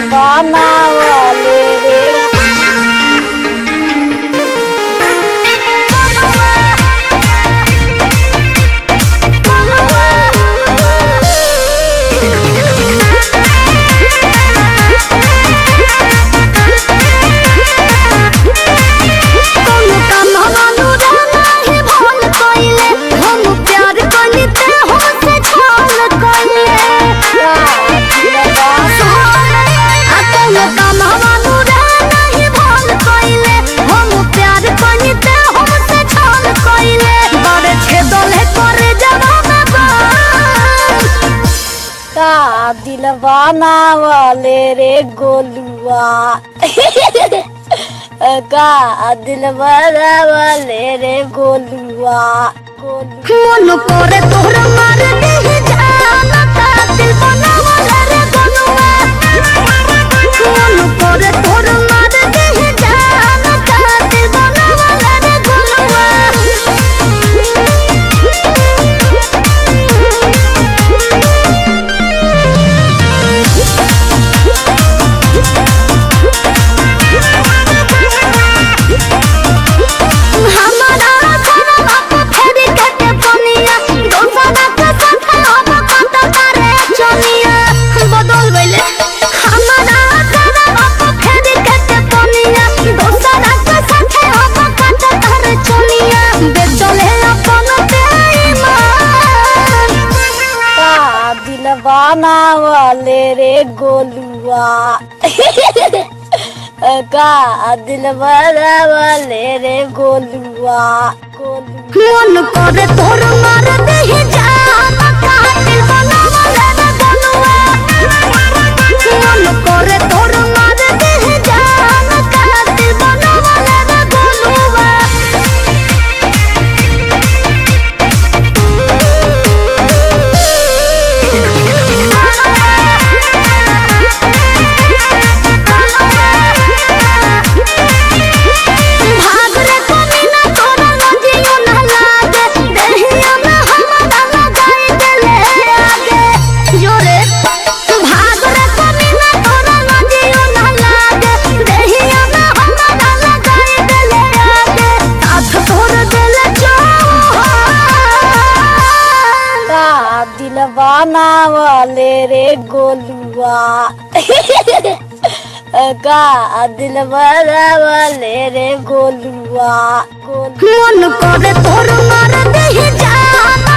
बनावले रे दिल बनावले रे गोलुआ का दिल बनावले रे गोलुआ मन करे तोहर मार दे जान का दिल बनावले रे गोलुआ मन करे तोहर मार दे जान का दिल बनावले रे गोलुआ बनावले रे गोलुआ का दिल बनावले रे गोलुआ मन करे तोहर मार दे जान का दिल बनावले रे गोलुआ मन करे तोहर मार दे जान का दिल बनावले रे गोलुआ बनावले रे गोलुआ का दिल बनावले रे गोलुआ मन करे तोहर मार दे जान